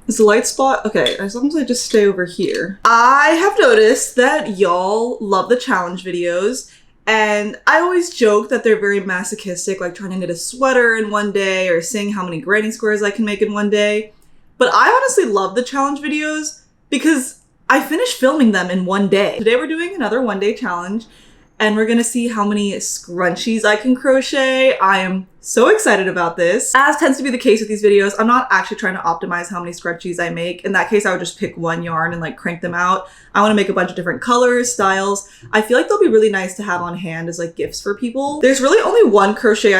Is the light spot? Okay, as long as I just stay over here. I have noticed that y'all love the challenge videos, and I always joke that they're very masochistic, like trying to knit a sweater in one day or seeing how many granny squares I can make in one day. But I honestly love the challenge videos because I finished filming them in one day. Today we're doing another one-day challenge, and we're gonna see how many scrunchies I can crochet. I am so excited about this. As tends to be the case with these videos, I'm not actually trying to optimize how many scrunchies I make. In that case, I would just pick one yarn and like crank them out. I wanna make a bunch of different colors, styles. I feel like they'll be really nice to have on hand as like gifts for people. There's really only one scrunchie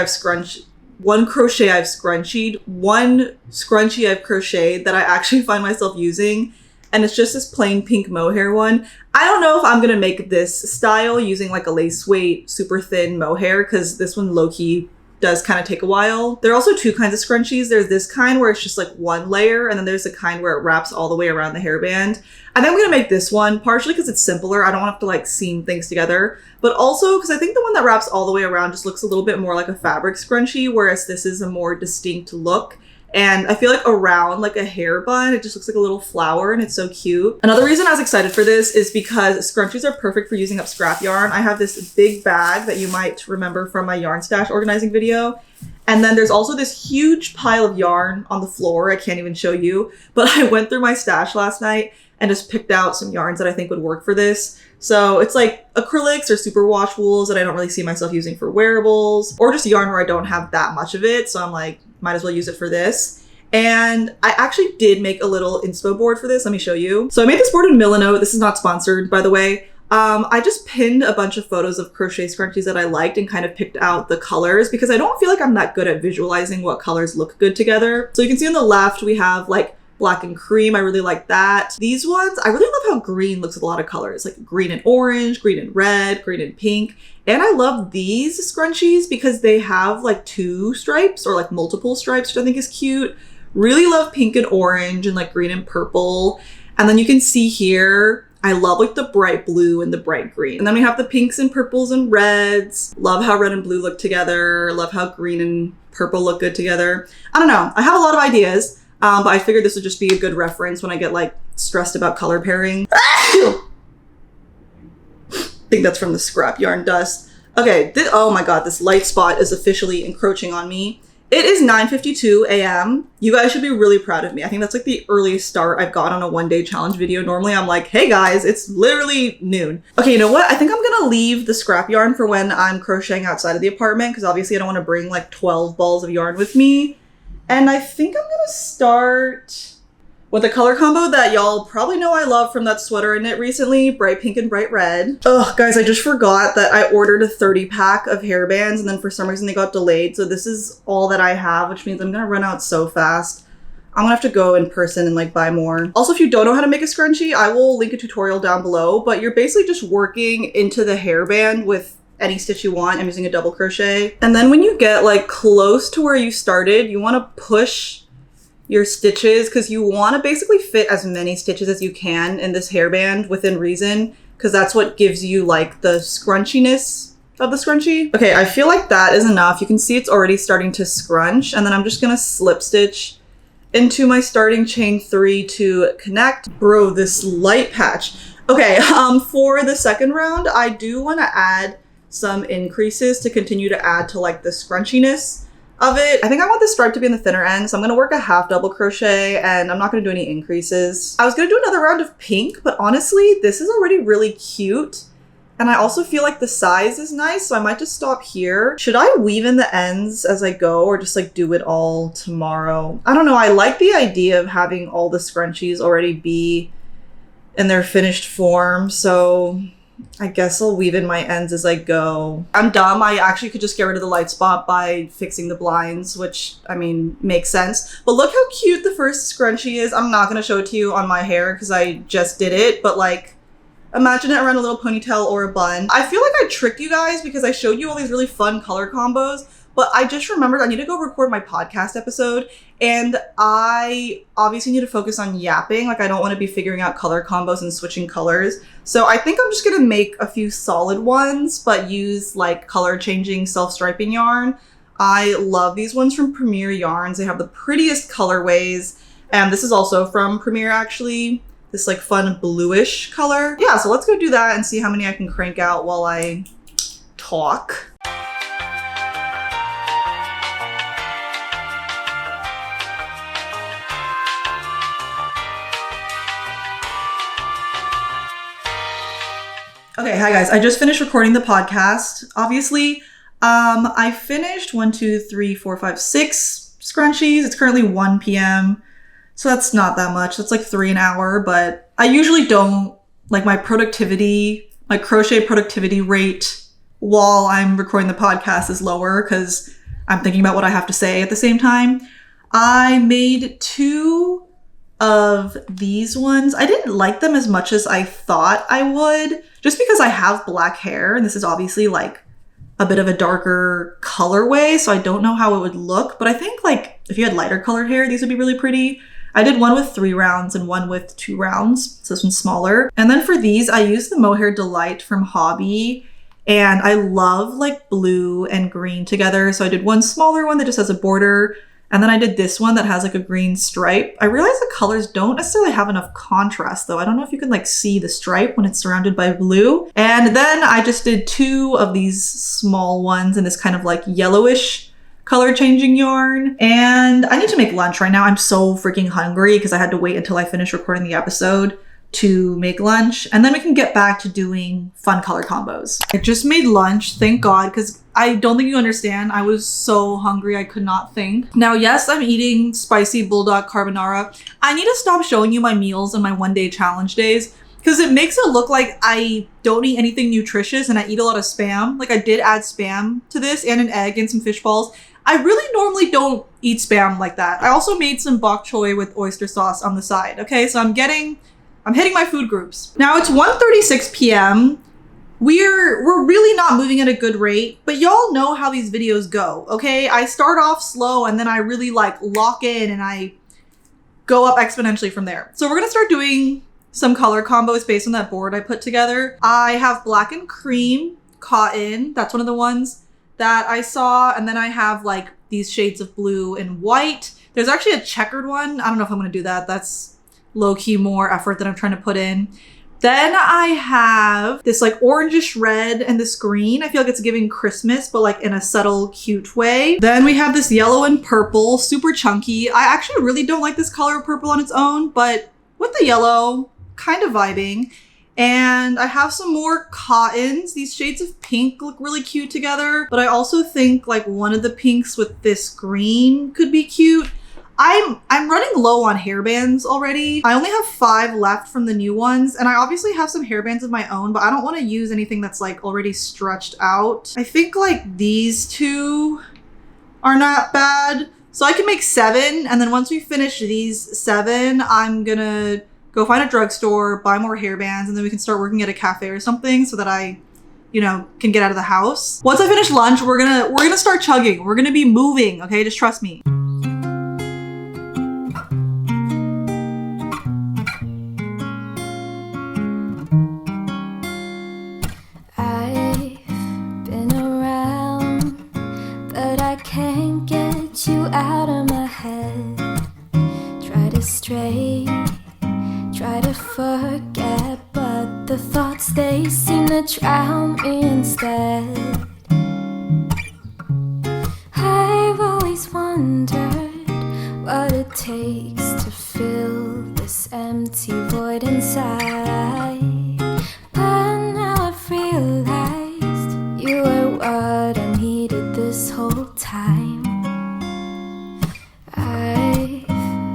I've crocheted that I actually find myself using, and it's just this plain pink mohair one. I don't know if I'm gonna make this style using like a lace weight, super thin mohair, because this one low-key does kind of take a while. There are also two kinds of scrunchies. There's this kind where it's just like one layer, and then there's the kind where it wraps all the way around the hairband. I think I'm gonna make this one, partially because it's simpler. I don't have to like seam things together, but also because I think the one that wraps all the way around just looks a little bit more like a fabric scrunchie, whereas this is a more distinct look. And I feel like around like a hair bun, it just looks like a little flower and it's so cute. Another reason I was excited for this is because scrunchies are perfect for using up scrap yarn. I have this big bag that you might remember from my yarn stash organizing video. And then there's also this huge pile of yarn on the floor. I can't even show you, but I went through my stash last night and just picked out some yarns that I think would work for this. So it's like acrylics or superwash wools that I don't really see myself using for wearables, or just yarn where I don't have that much of it. So I'm like, might as well use it for this. And I actually did make a little inspo board for this. Let me show you. So I made this board in Milano. This is not sponsored, by the way. I just pinned a bunch of photos of crochet scrunchies that I liked and kind of picked out the colors because I don't feel like I'm that good at visualizing what colors look good together. So you can see on the left, we have like black and cream. I really like that. These ones, I really love how green looks with a lot of colors, like green and orange, green and red, green and pink. And I love these scrunchies because they have like two stripes or like multiple stripes, which I think is cute. Really love pink and orange and like green and purple. And then you can see here, I love like the bright blue and the bright green. And then we have the pinks and purples and reds. Love how red and blue look together. Love how green and purple look good together. I don't know. I have a lot of ideas. But I figured this would just be a good reference when I get like stressed about color pairing. I think that's from the scrap yarn dust. Okay, oh my god, this light spot is officially encroaching on me. It is 9:52 a.m. You guys should be really proud of me. I think that's like the earliest start I've got on a one-day challenge video. Normally I'm like, hey guys, it's literally noon. Okay, you know what? I think I'm gonna leave the scrap yarn for when I'm crocheting outside of the apartment, because obviously I don't want to bring like 12 balls of yarn with me. And I think I'm gonna start with a color combo that y'all probably know I love from that sweater I knit recently, bright pink and bright red. Ugh, guys, I just forgot that I ordered a 30 pack of hairbands and then for some reason they got delayed. So this is all that I have, which means I'm gonna run out so fast. I'm gonna have to go in person and like buy more. Also, if you don't know how to make a scrunchie, I will link a tutorial down below, but you're basically just working into the hairband with any stitch you want. I'm using a double crochet. And then when you get like close to where you started, you want to push your stitches because you want to basically fit as many stitches as you can in this hairband within reason, because that's what gives you like the scrunchiness of the scrunchie. Okay, I feel like that is enough. You can see it's already starting to scrunch, and then I'm just gonna slip stitch into my starting chain 3 to connect. Bro, this light patch. Okay, for the second round, I do want to add some increases to continue to add to like the scrunchiness of it. I think I want the stripe to be in the thinner end, so I'm gonna work a half double crochet and I'm not gonna do any increases. I was gonna do another round of pink, but honestly, this is already really cute. And I also feel like the size is nice, so I might just stop here. Should I weave in the ends as I go or just like do it all tomorrow? I don't know, I like the idea of having all the scrunchies already be in their finished form, so I guess I'll weave in my ends as I go. I'm dumb. I actually could just get rid of the light spot by fixing the blinds, which, I mean, makes sense. But look how cute the first scrunchie is. I'm not going to show it to you on my hair because I just did it, but like, imagine it around a little ponytail or a bun. I feel like I tricked you guys because I showed you all these really fun color combos, but I just remembered I need to go record my podcast episode, and I obviously need to focus on yapping. Like, I don't want to be figuring out color combos and switching colors. So I think I'm just going to make a few solid ones, but use like color changing self-striping yarn. I love these ones from Premier Yarns. They have the prettiest colorways. And this is also from Premiere, actually. This like fun bluish color. Yeah, so let's go do that and see how many I can crank out while I talk. Okay, hi guys. I just finished recording the podcast. Obviously, I finished 1, 2, 3, 4, 5, 6 scrunchies. It's currently 1 p.m. So that's not that much. That's like 3 an hour, but I usually don't like my crochet productivity rate while I'm recording the podcast is lower because I'm thinking about what I have to say at the same time. I made 2 of these ones. I didn't like them as much as I thought I would, just because I have black hair, and this is obviously like a bit of a darker colorway, so I don't know how it would look, but I think like if you had lighter colored hair, these would be really pretty. I did one with 3 rounds and one with 2 rounds, so this one's smaller. And then for these, I used the Mohair Delight from Hobby, and I love like blue and green together, so I did one smaller one that just has a border, and then I did this one that has like a green stripe. I realize the colors don't necessarily have enough contrast though. I don't know if you can like see the stripe when it's surrounded by blue. And then I just did 2 of these small ones in this kind of like yellowish color changing yarn. And I need to make lunch right now. I'm so freaking hungry because I had to wait until I finished recording the episode to make lunch, and then we can get back to doing fun color combos. I just made lunch, thank God, because I don't think you understand. I was so hungry I could not think. Now, yes, I'm eating spicy bulldog carbonara. I need to stop showing you my meals and my 1-day challenge days because it makes it look like I don't eat anything nutritious and I eat a lot of Spam. Like I did add Spam to this and an egg and some fish balls. I really normally don't eat Spam like that. I also made some bok choy with oyster sauce on the side. Okay, so I'm hitting my food groups. Now it's 1:36 p.m. We're really not moving at a good rate, but y'all know how these videos go, okay? I start off slow and then I really like lock in and I go up exponentially from there. So we're gonna start doing some color combos based on that board I put together. I have black and cream cotton. That's one of the ones that I saw. And then I have like these shades of blue and white. There's actually a checkered one. I don't know if I'm gonna do that. That's low-key more effort that I'm trying to put in. Then I have this like orangish red and this green. I feel like it's giving Christmas, but like in a subtle, cute way. Then we have this yellow and purple, super chunky. I actually really don't like this color of purple on its own, but with the yellow, kind of vibing. And I have some more cottons. These shades of pink look really cute together, but I also think like one of the pinks with this green could be cute. I'm running low on hairbands already. I only have 5 left from the new ones, and I obviously have some hairbands of my own, but I don't want to use anything that's like already stretched out. I think like these 2 are not bad. So I can make 7, and then once we finish these 7, I'm gonna go find a drugstore, buy more hairbands, and then we can start working at a cafe or something so that I, can get out of the house. Once I finish lunch, we're gonna start chugging. We're gonna be moving, okay? Just trust me. Out of my head, try to stray, try to forget, but the thoughts, they seem to drown me instead. I've always wondered what it takes to fill this empty void inside, but now I've realized you were what I needed this whole time.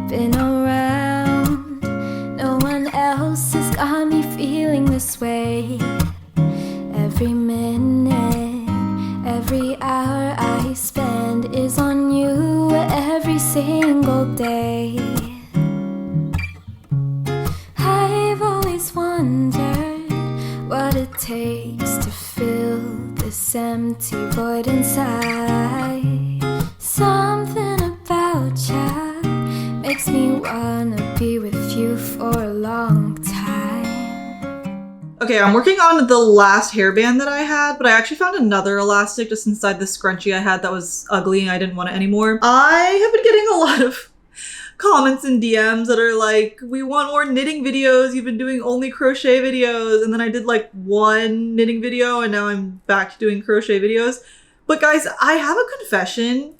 Been around, no one else has got me feeling this way. Every minute, every hour I spend is on you every single day. I've always wondered what it takes to fill this empty void inside. Something about you makes me wanna be with you for a long time. Okay, I'm working on the last hairband that I had, but I actually found another elastic just inside the scrunchie I had that was ugly and I didn't want it anymore. I have been getting a lot of comments and DMs that are like, we want more knitting videos. You've been doing only crochet videos. And then I did like one knitting video and now I'm back to doing crochet videos. But guys, I have a confession.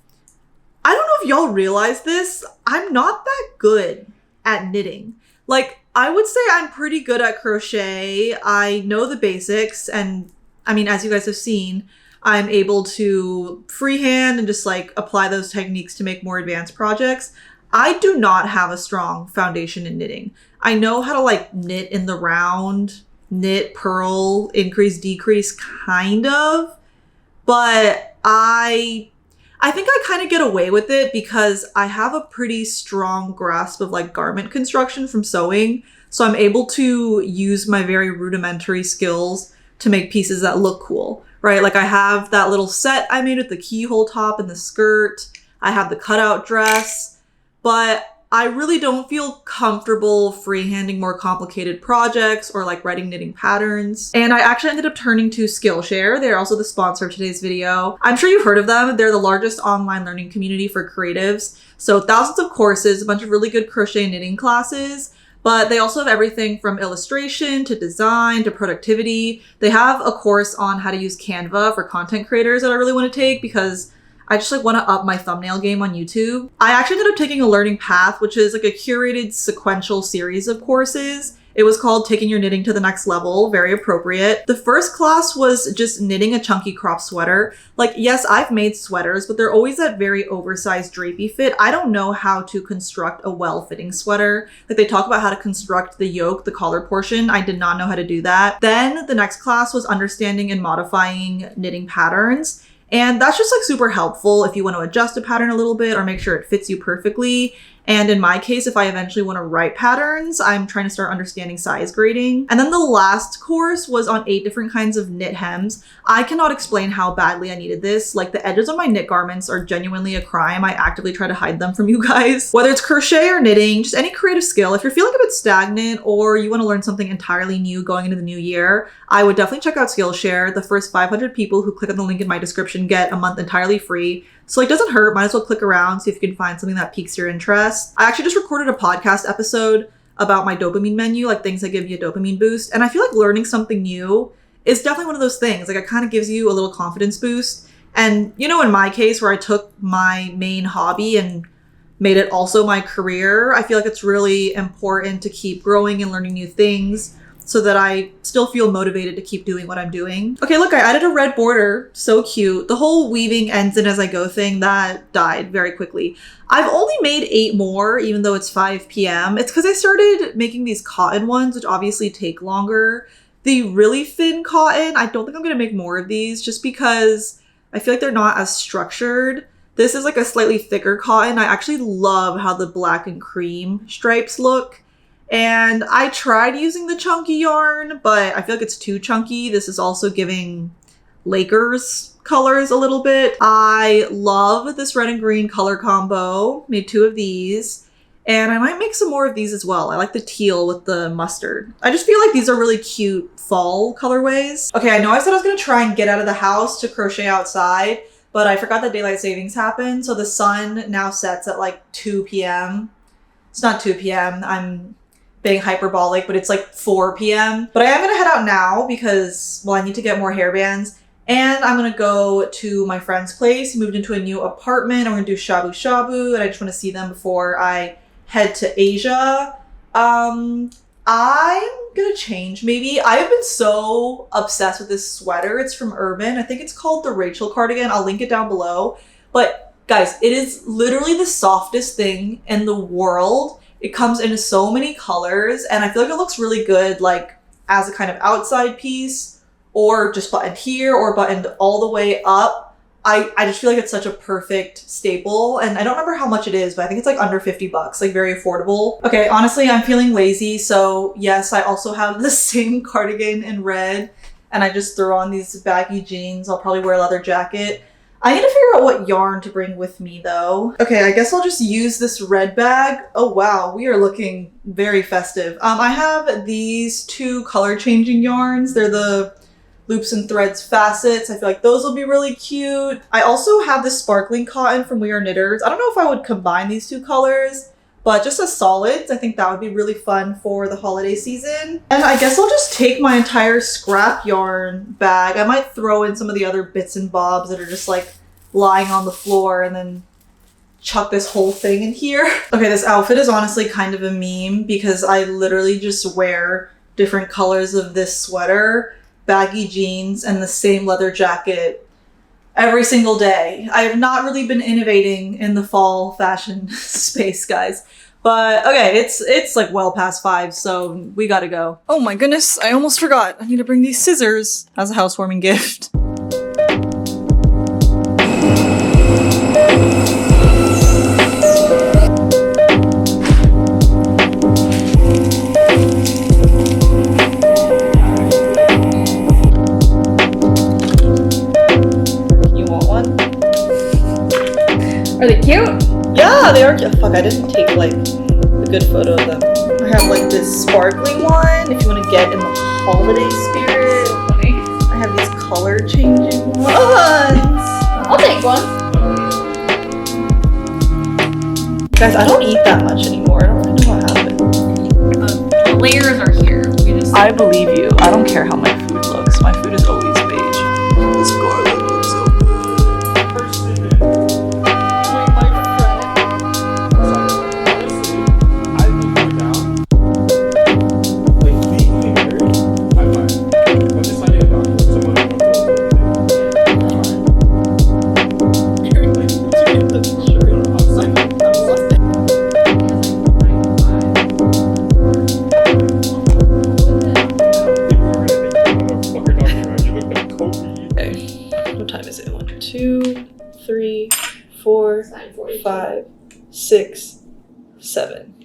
I don't know if y'all realize this. I'm not that good at knitting. Like, I would say I'm pretty good at crochet. I know the basics. And I mean, as you guys have seen, I'm able to freehand and just like apply those techniques to make more advanced projects. I do not have a strong foundation in knitting. I know how to like knit in the round, knit, purl, increase, decrease, kind of, but I think I kind of get away with it because I have a pretty strong grasp of like garment construction from sewing. So I'm able to use my very rudimentary skills to make pieces that look cool, right? Like I have that little set I made with the keyhole top and the skirt. I have the cutout dress. But I really don't feel comfortable freehanding more complicated projects or like writing knitting patterns. And I actually ended up turning to Skillshare. They're also the sponsor of today's video. I'm sure you've heard of them. They're the largest online learning community for creatives. So thousands of courses, a bunch of really good crochet and knitting classes. But they also have everything from illustration to design to productivity. They have a course on how to use Canva for content creators that I really want to take because I just like want to up my thumbnail game on YouTube. I actually ended up taking a learning path, which is like a curated sequential series of courses. It was called Taking Your Knitting to the Next Level, very appropriate. The first class was just knitting a chunky crop sweater. Like, yes, I've made sweaters, but they're always that very oversized drapey fit. I don't know how to construct a well-fitting sweater. Like they talk about how to construct the yoke, the collar portion. I did not know how to do that. Then the next class was understanding and modifying knitting patterns. And that's just like super helpful if you want to adjust a pattern a little bit or make sure it fits you perfectly. And in my case, if I eventually want to write patterns, I'm trying to start understanding size grading. And then the last course was on 8 different kinds of knit hems. I cannot explain how badly I needed this. Like the edges of my knit garments are genuinely a crime. I actively try to hide them from you guys. Whether it's crochet or knitting, just any creative skill, if you're feeling a bit stagnant or you want to learn something entirely new going into the new year, I would definitely check out Skillshare. The first 500 people who click on the link in my description get a month entirely free. So like, doesn't hurt. Might as well click around, see if you can find something that piques your interest. I actually just recorded a podcast episode about my dopamine menu, like things that give you a dopamine boost. And I feel like learning something new is definitely one of those things. Like it kind of gives you a little confidence boost. And you know, in my case where I took my main hobby and made it also my career, I feel like it's really important to keep growing and learning new things so that I still feel motivated to keep doing what I'm doing. Okay, look, I added a red border. So cute. The whole weaving ends in as I go thing, that died very quickly. I've only made 8 more, even though it's 5 p.m. It's because I started making these cotton ones, which obviously take longer. The really thin cotton, I don't think I'm gonna make more of these just because I feel like they're not as structured. This is like a slightly thicker cotton. I actually love how the black and cream stripes look. And I tried using the chunky yarn, but I feel like it's too chunky. This is also giving Lakers colors a little bit. I love this red and green color combo. Made 2 of these. And I might make some more of these as well. I like the teal with the mustard. I just feel like these are really cute fall colorways. Okay, I know I said I was gonna try and get out of the house to crochet outside, but I forgot that daylight savings happened. So the sun now sets at like 2 p.m. It's not 2 p.m. I'm being hyperbolic, but it's like 4 p.m. But I am gonna head out now because, well, I need to get more hairbands. And I'm gonna go to my friend's place. He moved into a new apartment. I'm gonna do shabu shabu, and I just wanna see them before I head to Asia. I'm gonna change maybe. I have been so obsessed with this sweater. It's from Urban. I think it's called the Rachel cardigan. I'll link it down below. But guys, it is literally the softest thing in the world. It comes in so many colors, and I feel like it looks really good like as a kind of outside piece or just buttoned here or buttoned all the way up. I just feel like it's such a perfect staple, and I don't remember how much it is, but I think it's like under 50 bucks, like very affordable. Okay, honestly, I'm feeling lazy, so yes, I also have the same cardigan in red, and I just throw on these baggy jeans. I'll probably wear a leather jacket. I need to figure out what yarn to bring with me though. Okay, I guess I'll just use this red bag. Oh wow, we are looking very festive. I have these 2 color changing yarns. They're the Loops and Threads Facets. I feel like those will be really cute. I also have this sparkling cotton from We Are Knitters. I don't know if I would combine these 2 colors, But just as solids, I think that would be really fun for the holiday season. And I guess I'll just take my entire scrap yarn bag. I might throw in some of the other bits and bobs that are just like lying on the floor and then chuck this whole thing in here. Okay, this outfit is honestly kind of a meme because I literally just wear different colors of this sweater, baggy jeans, and the same leather jacket every single day. I have not really been innovating in the fall fashion space, guys. But okay, it's like well past 5, so we gotta go. Oh my goodness, I almost forgot. I need to bring these scissors as a housewarming gift. Are they cute? Yeah, they are. Fuck, I didn't take like a good photo of them. I have like this sparkly one if you want to get in the holiday spirit. So funny. I have these color changing ones. I'll take one. Guys, I don't eat that much anymore. I don't really know what happened. The layers are here. We just. I believe you. I don't care how my food looks. My food is always beige. This garlic looks so good. What time is it? 1, 2, 3, 4, 5, 6, 7.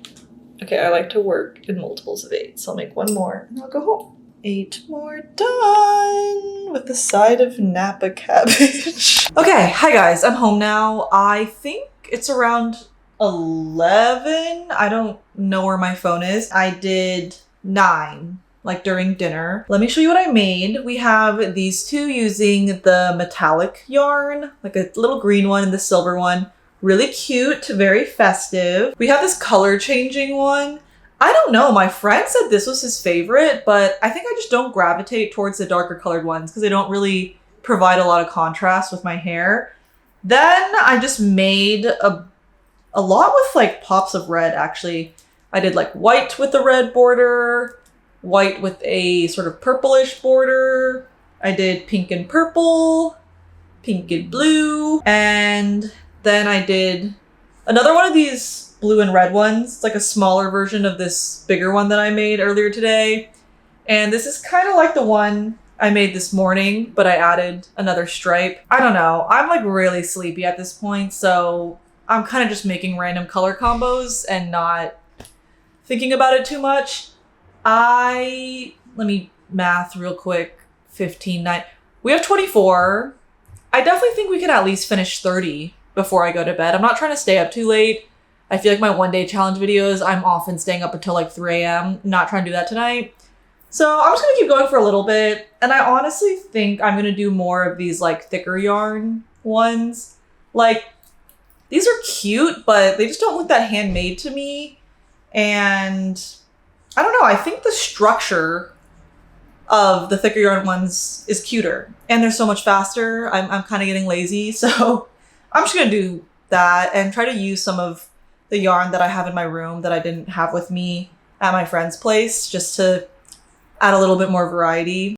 Okay, I like to work in multiples of 8, so I'll make one more and I'll go home. 8 more done with the side of Napa cabbage. Okay, hi guys, I'm home now. I think it's around 11. I don't know where my phone is. I did 9. Like during dinner. Let me show you what I made. We have these two using the metallic yarn, like a little green one and the silver one. Really cute, very festive. We have this color changing one. I don't know, my friend said this was his favorite, but I think I just don't gravitate towards the darker colored ones because they don't really provide a lot of contrast with my hair. Then I just made a lot with like pops of red actually. I did like white with the red border, white with a sort of purplish border. I did pink and purple, pink and blue, and then I did another one of these blue and red ones. It's like a smaller version of this bigger one that I made earlier today. And this is kind of like the one I made this morning, but I added another stripe. I don't know. I'm like really sleepy at this point, so I'm kind of just making random color combos and not thinking about it too much. Let me math real quick. 15, 9. We have 24. I definitely think we can at least finish 30 before I go to bed. I'm not trying to stay up too late. I feel like my 1-day challenge videos, I'm often staying up until like 3 a.m. Not trying to do that tonight. So I'm just gonna keep going for a little bit. And I honestly think I'm gonna do more of these like thicker yarn ones. Like, these are cute, but they just don't look that handmade to me. And I don't know, I think the structure of the thicker yarn ones is cuter and they're so much faster. I'm kind of getting lazy, so I'm just gonna do that and try to use some of the yarn that I have in my room that I didn't have with me at my friend's place just to add a little bit more variety.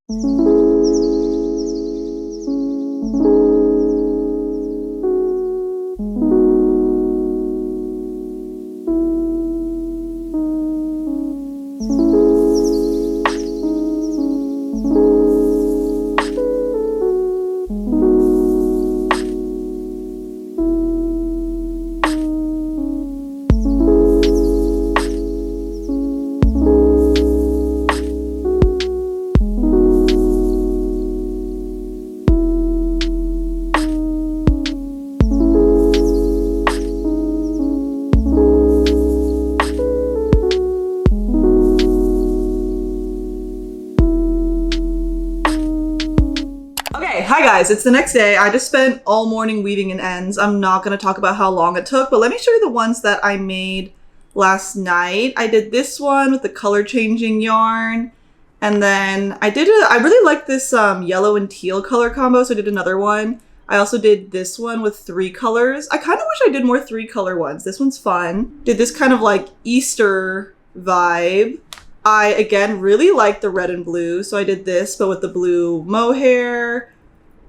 Hi guys, it's the next day. I just spent all morning weaving in ends. I'm not going to talk about how long it took, but let me show you the ones that I made last night. I did this one with the color changing yarn. And then I really like this yellow and teal color combo, so I did another one. I also did this one with 3 colors. I kind of wish I did more 3 color ones. This one's fun. Did this kind of like Easter vibe. I, again, really like the red and blue, so I did this, but with the blue mohair.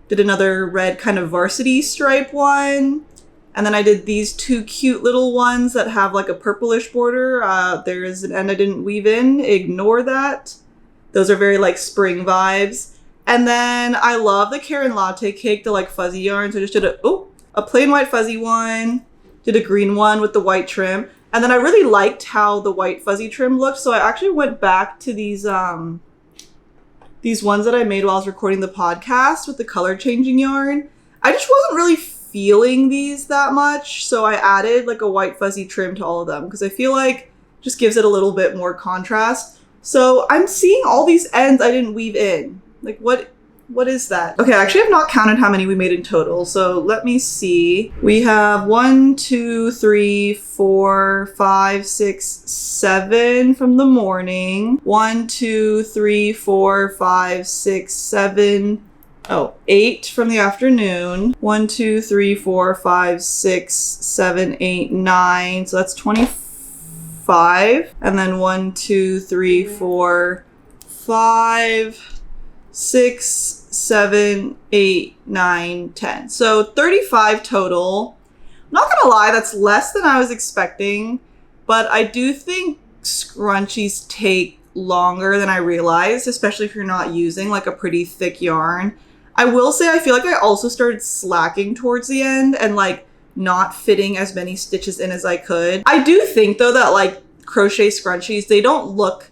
Did another red kind of varsity stripe one. And then I did these 2 cute little ones that have like a purplish border. There is an end I didn't weave in. Ignore that. Those are very like spring vibes. And then I love the Karen Latte Cake, the like fuzzy yarn. So I just did a plain white fuzzy one, did a green one with the white trim. And then I really liked how the white fuzzy trim looked. So I actually went back to these ones that I made while I was recording the podcast with the color changing yarn. I just wasn't really feeling these that much. So I added like a white fuzzy trim to all of them because I feel like it just gives it a little bit more contrast. So I'm seeing all these ends I didn't weave in. Like, what is that? Okay, I actually have not counted how many we made in total. So let me see. We have 1, 2, 3, 4, 5, 6, 7 from the morning. 1, 2, 3, 4, 5, 6, 7. 8 from the afternoon. 1, 2, 3, 4, 5, 6, 7, 8, 9. So that's 25. And then 1, 2, 3, 4, 5, 6, 7, 8, 9, 10. So 35 total. I'm not gonna lie, that's less than I was expecting, but I do think scrunchies take longer than I realized, especially if you're not using like a pretty thick yarn. I will say I feel like I also started slacking towards the end and like not fitting as many stitches in as I could. I do think though that like crochet scrunchies, they don't look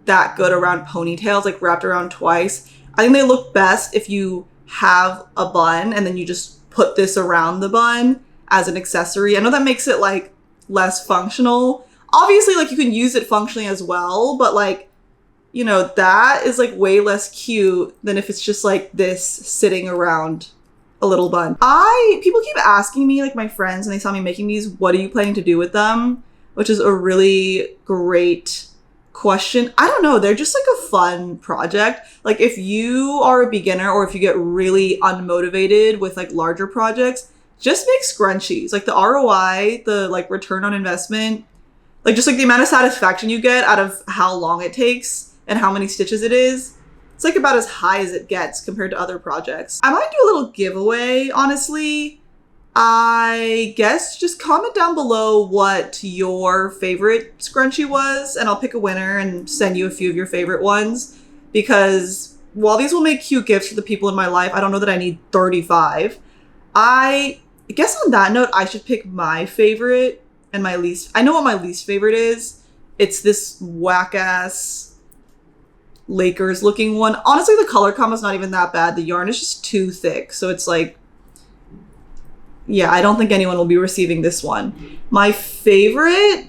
that good around ponytails, like wrapped around twice. I think they look best if you have a bun and then you just put this around the bun as an accessory. I know that makes it like less functional. Obviously, like you can use it functionally as well, but like, you know, that is like way less cute than if it's just like this sitting around a little bun. People keep asking me, like my friends, and they saw me making these, what are you planning to do with them? Which is a really great question. I don't know. They're just like a fun project. Like if you are a beginner or if you get really unmotivated with like larger projects, just make scrunchies. Like the ROI, the like return on investment, like just like the amount of satisfaction you get out of how long it takes and how many stitches it is, it's like about as high as it gets compared to other projects. I might do a little giveaway, honestly. I guess just comment down below what your favorite scrunchie was, and I'll pick a winner and send you a few of your favorite ones. Because while these will make cute gifts for the people in my life, I don't know that I need 35. I guess on that note, I should pick my favorite and my least. I know what my least favorite is. It's this whack-ass Lakers looking one. Honestly, the color combo's not even that bad. The yarn is just too thick. So it's like, yeah, I don't think anyone will be receiving this one. My favorite,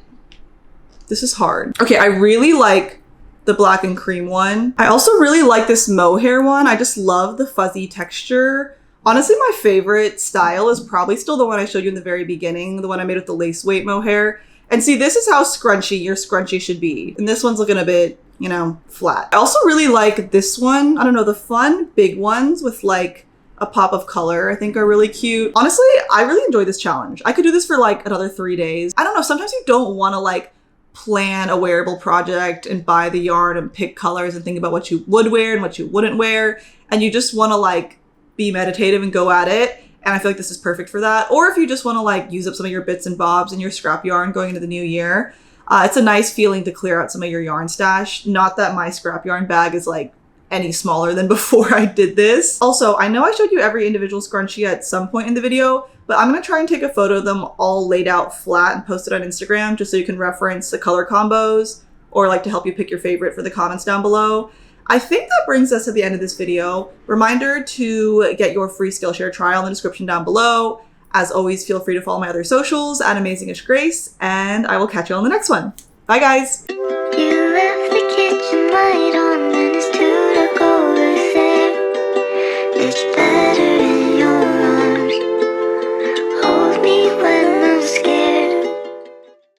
this is hard. Okay, I really like the black and cream one. I also really like this mohair one. I just love the fuzzy texture. Honestly, my favorite style is probably still the one I showed you in the very beginning, the one I made with the lace weight mohair. And see, this is how scrunchy your scrunchie should be. And this one's looking a bit, you know, flat. I also really like this one. I don't know, the fun big ones with like a pop of color I think are really cute. Honestly, I really enjoy this challenge. I could do this for like another 3 days. I don't know, sometimes you don't want to like plan a wearable project and buy the yarn and pick colors and think about what you would wear and what you wouldn't wear. And you just want to like be meditative and go at it. And I feel like this is perfect for that. Or if you just want to like use up some of your bits and bobs and your scrap yarn going into the new year, it's a nice feeling to clear out some of your yarn stash. Not that my scrap yarn bag is like any smaller than before I did this. Also, I know I showed you every individual scrunchie at some point in the video, but I'm going to try and take a photo of them all laid out flat and post it on Instagram just so you can reference the color combos or like to help you pick your favorite for the comments down below. I think that brings us to the end of this video. Reminder to get your free Skillshare trial in the description down below. As always, feel free to follow my other socials at amazingishgrace, and I will catch you on the next one. Bye guys!